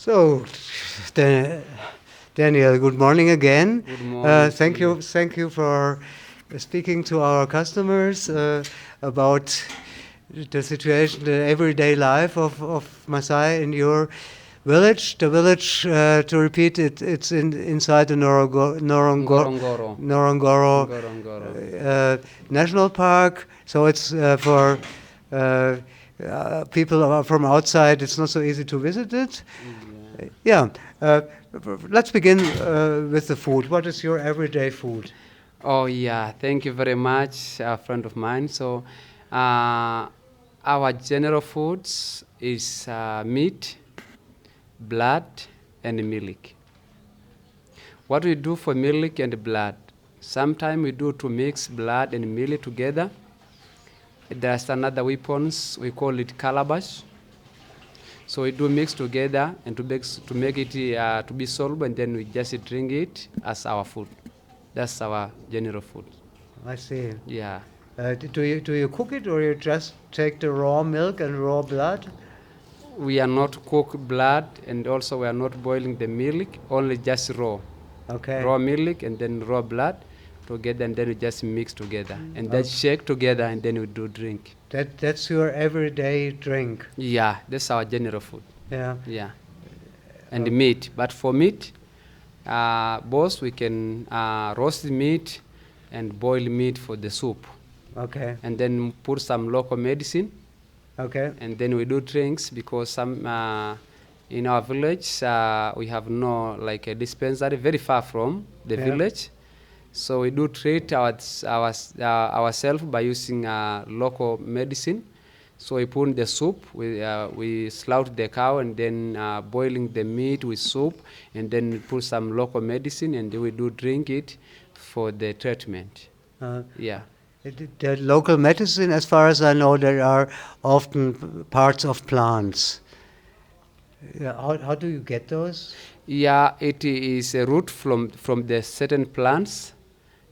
So, Da- Daniel, good morning again. Good morning. Thank you for speaking to our customers about the situation, the everyday life of Maasai in your village. The village, to repeat it, it's inside the Ngorongoro. Ngorongoro Ngorongoro. National Park. So it's for people from outside. It's not so easy to visit it. Yeah. Let's begin with the food. What is your everyday food? Oh yeah, thank you very much, a friend of mine. So, our general foods is meat, blood, and milk. What we do for milk and blood? Sometimes we do to mix blood and milk together. There's another weapons we call it calabash. So we do mix together and to make it to be soluble, and then we just drink it as our food. That's our general food. I see. Yeah. Do you cook it, or you just take the raw milk and raw blood? We are not cook blood, and also we are not boiling the milk, only just raw. Okay. Raw milk and then raw blood together, and then we just mix together and then shake together, and then we do drink. That's your everyday drink. Yeah, that's our general food. Yeah. Yeah. And meat. But for meat, both we can roast the meat and boil meat for the soup. Okay. And then put some local medicine. Okay. And then we do drinks because some in our village we have no like a dispensary very far from the village. So we do treat ourselves by using local medicine. So we put in the soup, we slaughter the cow and then boiling the meat with soup, and then we put some local medicine, and then we do drink it for the treatment. Yeah. The local medicine, as far as I know, there are often parts of plants. Yeah, how do you get those? Yeah, it is a root from the certain plants.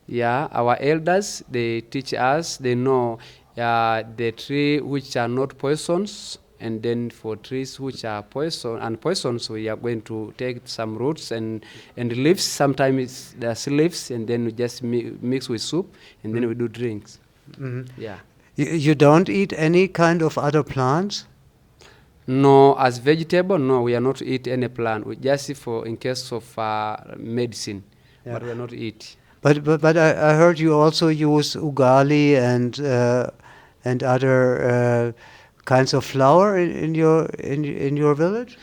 Yeah, our elders, they teach us, they know the tree which are not poisons, and then for trees which are poisons, we are going to take some roots and leaves. Sometimes there's leaves, and then we just mix with soup, and then we do drinks. Mm-hmm. Yeah. You don't eat any kind of other plants? No, as vegetable, no, we are not eat any plant. We just in case of medicine, but we are not eat. But I heard you also use ugali and other kinds of flour in your village.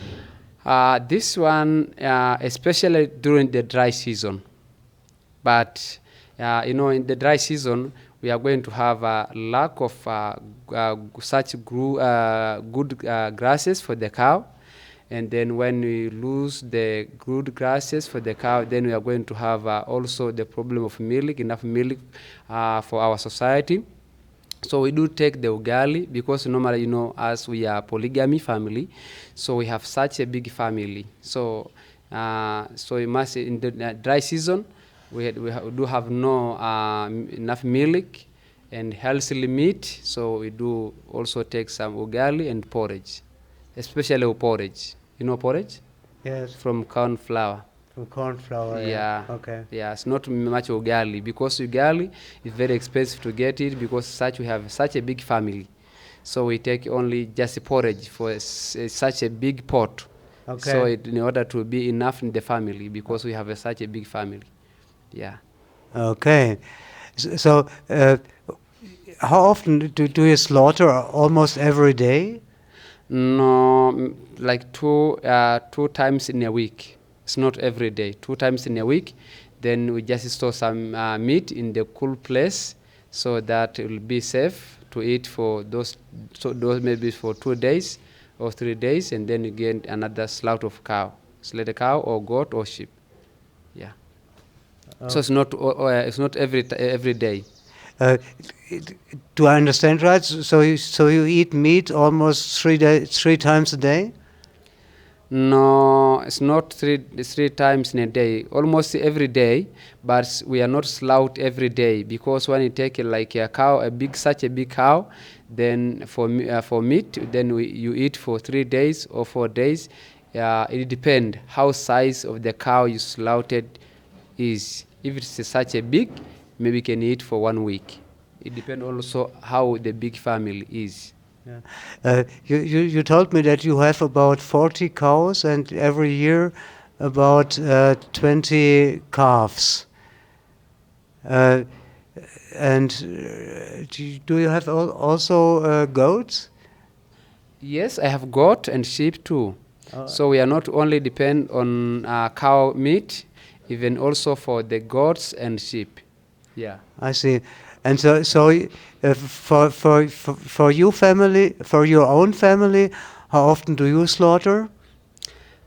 This one, especially during the dry season. But in the dry season, we are going to have a lack of such good grasses for the cow. And then when we lose the good grasses for the cow, then we are going to have also the problem of milk, enough milk for our society. So we do take the ugali because normally, as we are polygamy family, so we have such a big family. So we must, in the dry season, we do have no enough milk and healthy meat. So we do also take some ugali and porridge, especially porridge. You know porridge? Yes. From corn flour. From corn flour. Yeah. Okay. Yeah, it's not much ugali because ugali is very expensive to get it because we have such a big family. So we take only just porridge for such a big pot. Okay. So in order to be enough in the family because we have such a big family. Yeah. Okay. So how often do you slaughter? Almost every day? No, like two times in a week. It's not every day. 2 times in a week. Then we just store some meat in the cool place so that it will be safe to eat for those maybe for 2 days or 3 days, and then you get another slaughter of cow, slaughter cow or goat or sheep. Yeah. So it's not every day. Do I understand right? So you eat meat almost 3 times a day? No, it's not three times in a day. Almost every day, but we are not slaughtered every day because when you take like a cow, such a big cow, then for meat, then you eat for 3 days or 4 days, it depends how size of the cow you slaughtered is. If it's such a big, maybe you can eat for 1 week. It depends also how the big family is. Yeah. You told me that you have about 40 cows and every year about 20 calves. Uh, and do you have also goats? Yes, I have goat and sheep too. Uh, So we are not only depend on cow meat, even also for the goats and sheep. Yeah. I see. And for you family, for your own family, how often do you slaughter?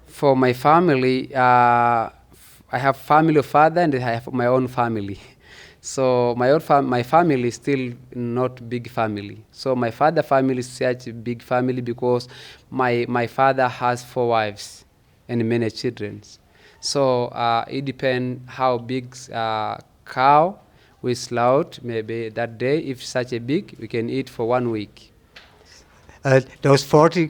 For my family, I have family of father and I have my own family. So my family is still not big family. So my father family is such a big family because my father has 4 wives and many children. So it depends how big cow we slaughter. Maybe that day, if such a big, we can eat for 1 week. Those 40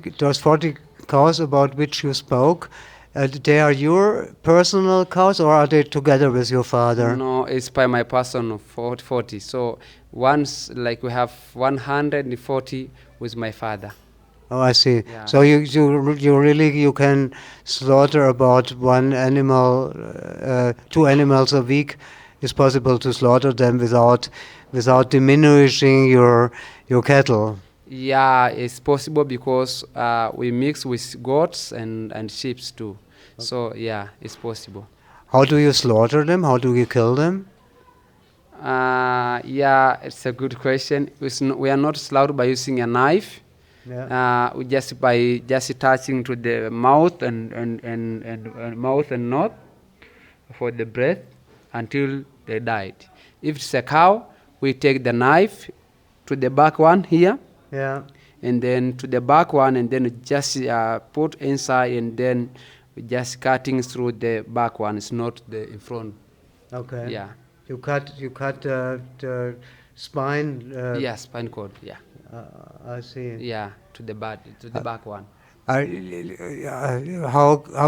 cows about which you spoke, they are your personal cows or are they together with your father? No, it's by my person 40. So once, like we have 140 with my father. Oh, I see. Yeah. So you can slaughter about one animal, 2 animals a week. It's possible to slaughter them without diminishing your cattle. Yeah, it's possible because we mix with goats and sheep too. So yeah, it's possible. How do you slaughter them? How do you kill them? Yeah, it's a good question. We are not slaughtered by using a knife. Yeah. We just by just touching to the mouth and mouth and nose for the breath until they died. If it's a cow, we take the knife to the back one here, Yeah. and then to the back one, and then just put inside, and then we just cutting through the back one. It's not the in front. Okay. Yeah. You cut the spine. Yeah, spine cord. Yeah. I see. Yeah, to the back one. How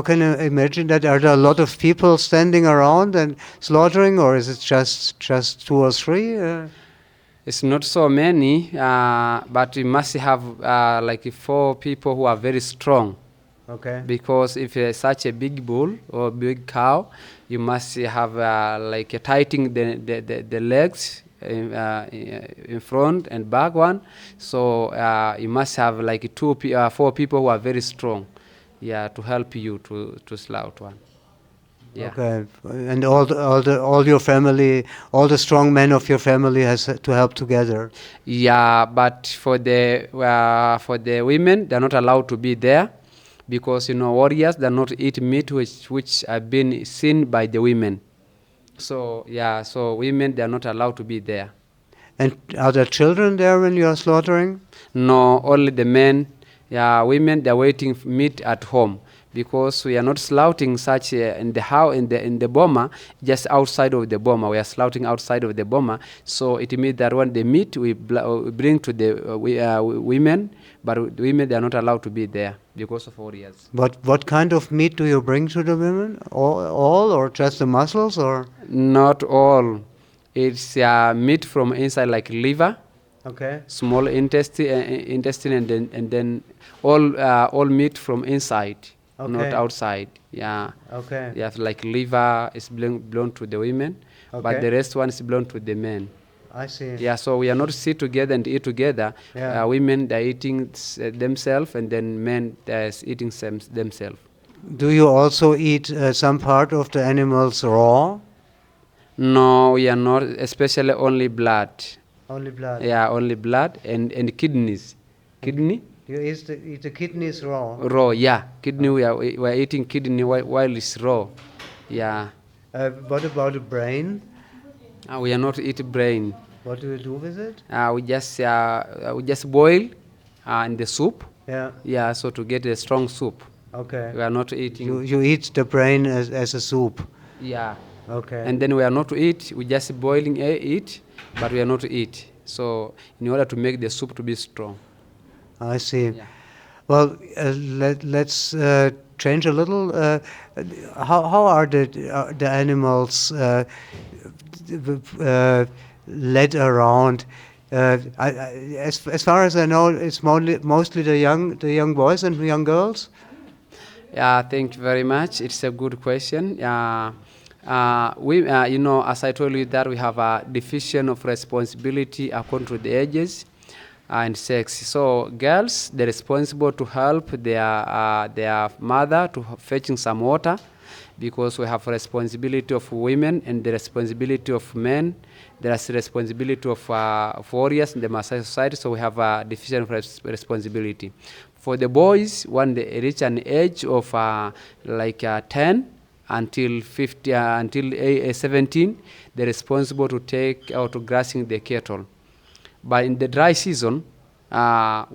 can you imagine that? Are there a lot of people standing around and slaughtering, or is it just 2 or 3? It's not so many, but we must have like 4 people who are very strong. Okay. Because if it's such a big bull or big cow, you must have like tightening the legs in front and back one. So you must have like 4 people who are very strong, yeah, to help you to slaughter one. Yeah. Okay. And all your family, all the strong men of your family has to help together. Yeah, but for the women, they're not allowed to be there because warriors they not eat meat which have been seen by the women. So yeah, so women they are not allowed to be there. And are there children there when you are slaughtering? No, only the men. Yeah, women they're waiting meat at home because we are not slaughtering such in the house in the boma, just outside of the boma. We are slaughtering outside of the boma, so it means that when the meat we bring to the women, but the women they are not allowed to be there because of warriors. What kind of meat do you bring to the women? All or just the muscles or? Not all. It's meat from inside like liver, Okay. small intestine, and then all meat from inside, not Okay. outside. Yeah. Okay. Yeah, like liver is belong to the women, Okay. but the rest one is belong to the men. I see. Yeah, so we are not sit together and eat together. Yeah. Women they're eating themselves, and then men they're eating themselves. Do you also eat some part of the animals raw? No, we are not, especially only blood. Only blood. Yeah, only blood and kidneys. Kidney? You eat the kidneys raw. Raw, yeah. Kidney, we are eating kidney while it's raw. Yeah. What about the brain? We are not eating brain. What do you do with it? We just boil in the soup. Yeah. Yeah, so to get a strong soup. Okay. We are not eating. You eat the brain as a soup. Yeah. Okay. And then we are not to eat. We just boiling it, but we are not to eat. So in order to make the soup to be strong. I see. Yeah. Well, let's change a little? How are the animals led around? As far as I know, it's mostly the young boys and young girls. Yeah, thank you very much. It's a good question. As I told you that we have a division of responsibility according to the ages and sex. So girls, they're responsible to help their mother to fetching some water, because we have responsibility of women and the responsibility of men. There's the responsibility of warriors in the Maasai society. So we have a division of responsibility. For the boys, when they reach an age of 10 until 50, until 17, they're responsible to take or to grassing the cattle. But in the dry season, the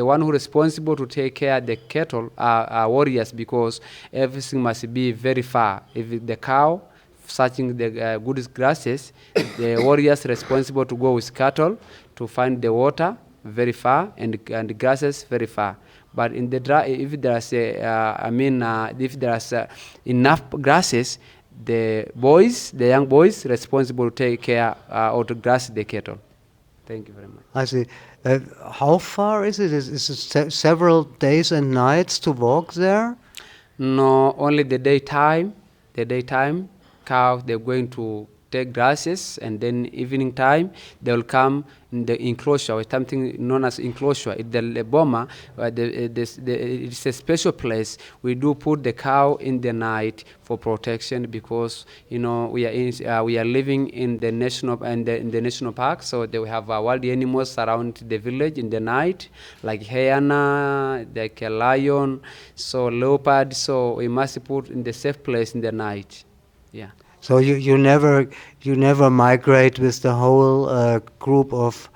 one who responsible to take care of the cattle are warriors, because everything must be very far. If the cow searching the good grasses, the warriors responsible to go with cattle to find the water very far and the grasses very far. But in the dry, if there's if there's enough grasses, the young boys, responsible to take care or to grass the cattle. Thank you very much. I see. How far is it? Is it several days and nights to walk there? No, only the daytime. The daytime, cows, they're going to take grasses, and then evening time they will come in the enclosure, something known as enclosure. It's the boma. It's a special place. We do put the cow in the night for protection, because we are living in the national in the national park, so they will have wild animals around the village in the night, like hyena, like a lion, so leopard. So we must put in the safe place in the night. Yeah. So you never migrate with the whole group of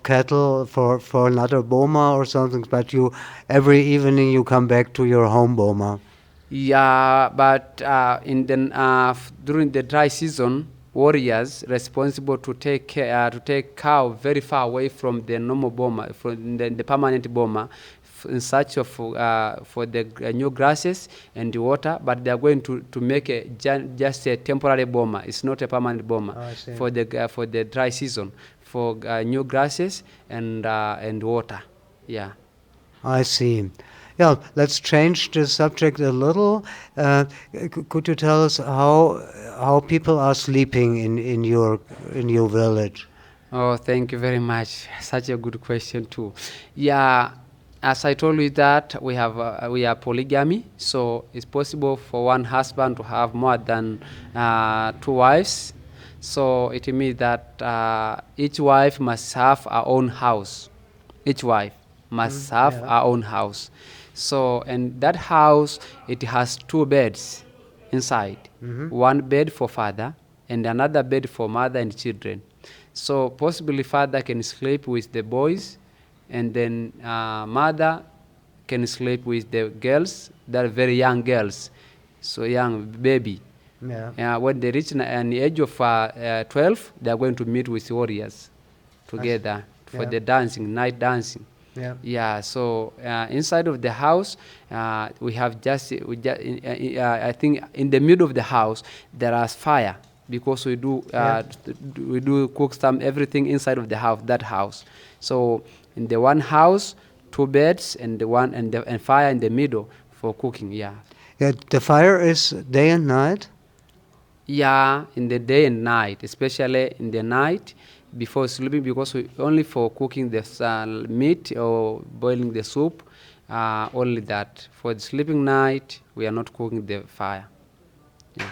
cattle for another boma or something, but every evening you come back to your home boma. Yeah, but during the dry season, warriors responsible to take cow very far away from the normal boma, from the permanent boma, in search of for the new grasses and the water. But they are going to make just a temporary boma. It's not a permanent boma. For the dry season, for new grasses and water. Yeah. I see. Yeah, let's change the subject a little. Could you tell us how people are sleeping in your village? Oh, thank you very much. Such a good question too. Yeah, as I told you that we are polygamy, so it's possible for one husband to have more than 2 wives. So it means that each wife must have her own house. Each wife must have her own house. So, and that house, it has 2 beds inside. One bed for father and another bed for mother and children. So possibly father can sleep with the boys, and then mother can sleep with the girls that are very young girls, so young baby. Yeah. When they reach an age of 12, they are going to meet with warriors together for the dancing, night dancing. Yeah. So inside of the house, we have I think in the middle of the house there is fire, because we do cook everything inside of the house. That house. So in the one house, 2 beds and and fire in the middle for cooking. Yeah. Yeah. The fire is day and night. Yeah, in the day and night, especially in the night before sleeping, because we only for cooking the meat or boiling the soup, only that. For the sleeping night, we are not cooking the fire. Yeah.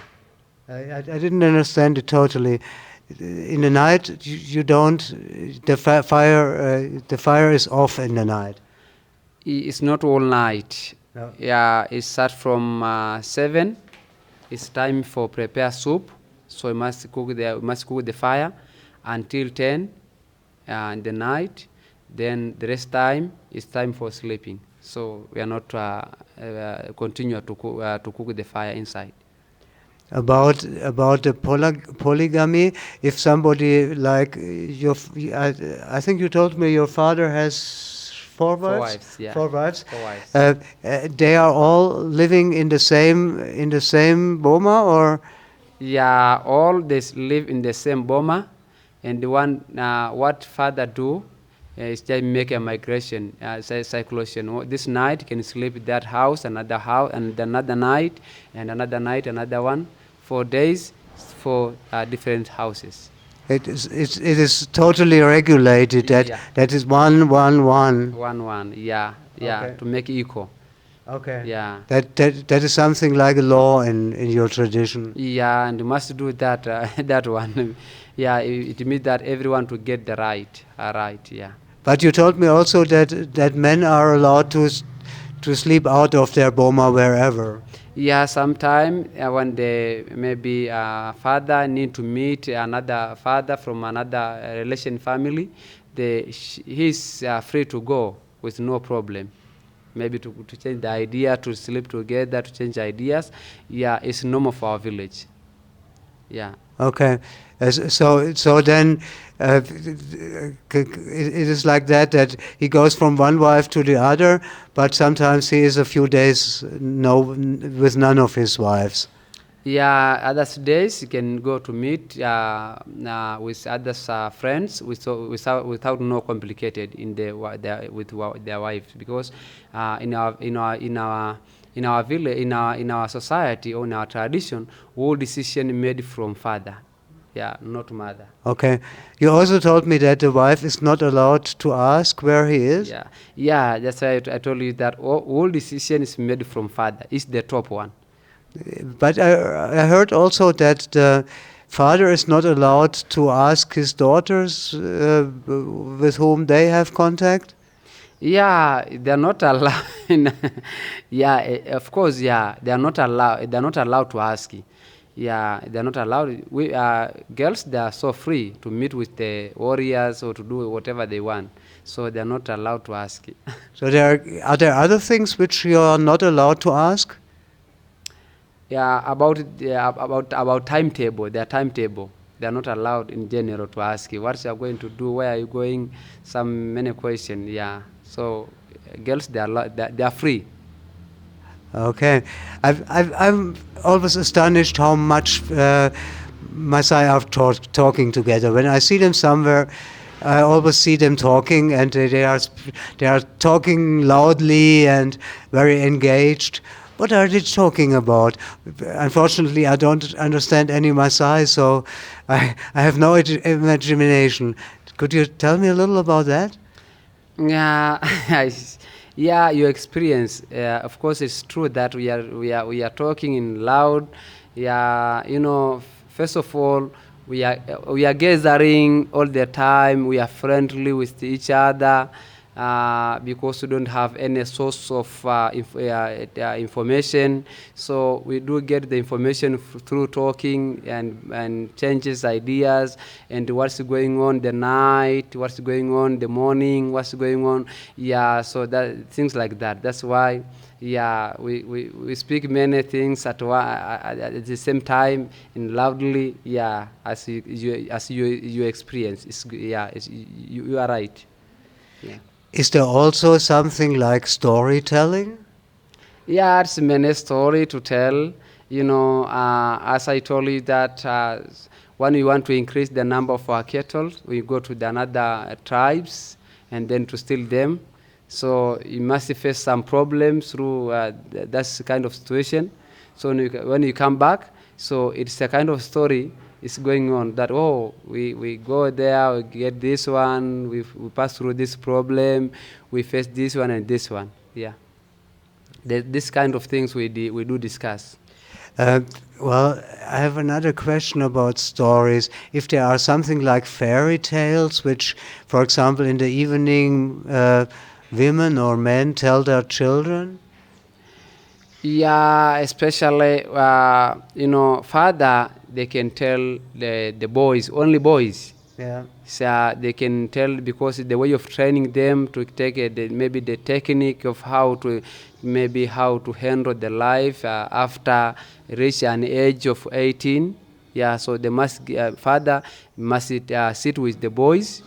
I didn't understand it totally. In the night, you don't. The fire is off in the night. It's not all night. No. Yeah, it starts from 7. It's time for prepare soup, so we must cook the fire until 10 in the night. Then the rest time is time for sleeping. So we are not continue to cook the fire inside. About the polygamy, if somebody like I think you told me your father has Four Four wives. wives, yeah. 4 wives. 4 wives. They are all living in the same boma, or Yeah, all live in the same boma, and the one what father do is just make a migration, circulation. This night can sleep in that house, and another night, and another night, another one. 4 days for different houses. it is totally regulated. Yeah, That is one, one, one. one. Yeah, yeah, Okay. to make equal. Okay. Yeah. That is something like a law in your tradition. Yeah, and you must do that that one. Yeah, it means that everyone to get the right. Yeah. But you told me also that men are allowed to sleep out of their boma wherever. Yeah, sometime when the maybe father need to meet another father from another relation family, he's free to go with no problem. Maybe to change the idea, to sleep together, to change ideas. Yeah, it's normal for our village. Yeah. Okay. So then it is like that he goes from one wife to the other, but sometimes he is a few days with none of his wives. Yeah, other days you can go to meet with other friends without no complicated in their wives, because in our village, in our society, or in our tradition, all decision made from father, yeah, not mother. Okay. You also told me that the wife is not allowed to ask where he is. Yeah, that's why I told you that all decision is made from father. Is the top one. But I heard also that the father is not allowed to ask his daughters with whom they have contact. Yeah, they're not allowed. Yeah, of course. Yeah, they are not allowed. They're not allowed to ask. Yeah, they're not allowed. We girls, they are so free to meet with the warriors or to do whatever they want. So they're not allowed to ask. So are there other things which you are not allowed to ask? Yeah, about timetable. Their timetable. They are not allowed in general to ask you what you are going to do, where are you going, many questions. Yeah. So girls, they are free. Okay, I'm always astonished how much Maasai are talking together. When I see them somewhere, I always see them talking, and they are talking loudly and very engaged. What are they talking about? Unfortunately, I don't understand any Maasai, so I have no imagination. Could you tell me a little about that? Yeah, yeah, your experience. Of course, it's true that we are talking in loud. Yeah, first of all, we are gathering all the time. We are friendly with each other. Because we don't have any source of information, so we do get the information through talking and changes ideas and what's going on the night, what's going on the morning, what's going on. Yeah, so that things like that. That's why. Yeah, we speak many things at the same time and loudly. Yeah, as you experience. You are right. Yeah. Is there also something like storytelling? Yeah, it's many story to tell. As I told you that when we want to increase the number of our cattle, we go to the another tribes and then to steal them. So you must face some problems through that kind of situation. So when you come back, so it's a kind of story is going on that, we go there, we get this one, we pass through this problem, we face this one and this one. Yeah, this kind of things we do discuss. Well, I have another question about stories. If there are something like fairy tales, which, for example, in the evening, women or men tell their children. Yeah, especially father, they can tell the boys, only boys. Yeah. So they can tell because the way of training them to take maybe the technique of how to handle the life after reach an age of 18. Yeah, so they must father must sit with the boys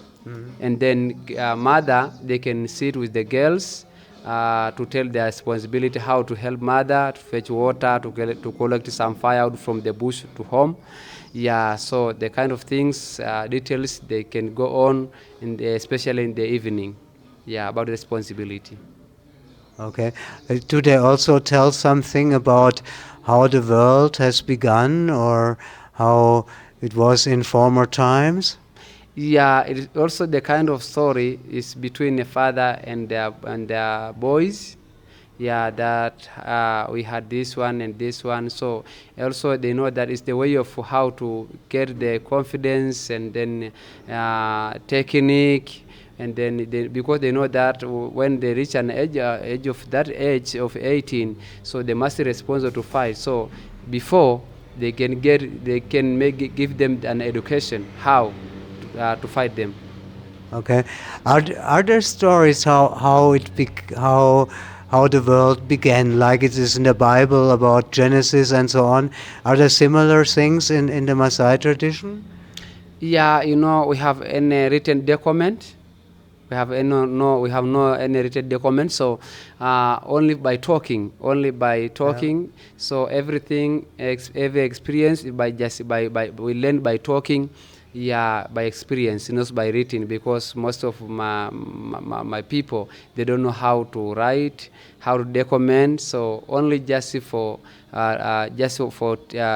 and then mother, they can sit with the girls to tell their responsibility, how to help mother to fetch water, to collect some firewood from the bush to home. Yeah, so the kind of things, details they can go on, especially in the evening. Yeah, about responsibility. Okay. Do they also tell something about how the world has begun or how it was in former times? Yeah, it is also the kind of story is between a father and their boys. Yeah, that we had this one and this one. So also they know that it's the way of how to get the confidence, and then technique, and then because they know that when they reach an age of 18, so they must be responsible to fight. So before they can give them an education how to fight them. Okay. Are there stories how the world began, like it is in the Bible about Genesis and so on? Are there similar things in the Maasai tradition? Yeah, we have any written document. We have we have no any written document. So only by talking. So everything, every experience by just by we learn by talking. Yeah, by experience, not by written, because most of my people, they don't know how to write, how to document. So only just for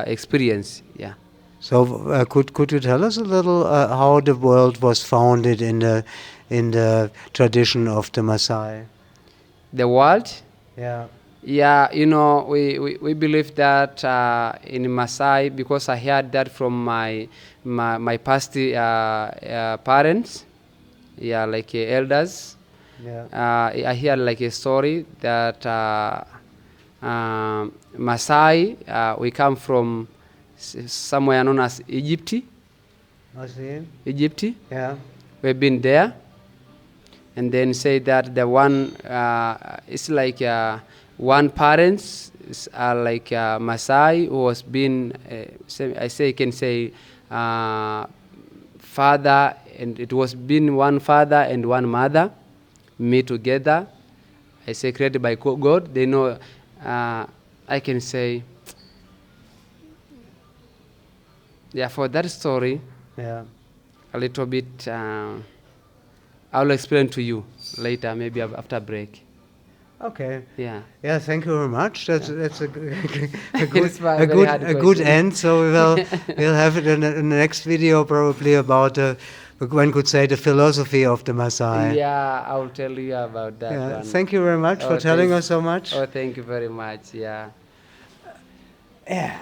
experience. Yeah. So could you tell us a little how the world was founded in the tradition of the Maasai? The world. Yeah. Yeah, we believe that in Maasai, because I heard that from my past parents, yeah, like elders. Yeah. I hear like a story that Maasai, we come from somewhere known as Egypt. I see. Egypt. Yeah. We've been there, and then say that the one it's like one parents are like Maasai who was been I can say father, and it was been one father and one mother meet together. I say created by God. They know. I can say, yeah, for that story Yeah. a little bit. I'll explain to you later, maybe after break. Okay. Yeah. Yeah, thank you very much. That's a It's a very hard a good question. end. So we'll have it in the next video probably about one could say the philosophy of the Maasai. Yeah, I'll tell you about that Yeah. one. Thank you very much for Oh, telling thank, us so much. oh, thank you very much. Yeah. Yeah.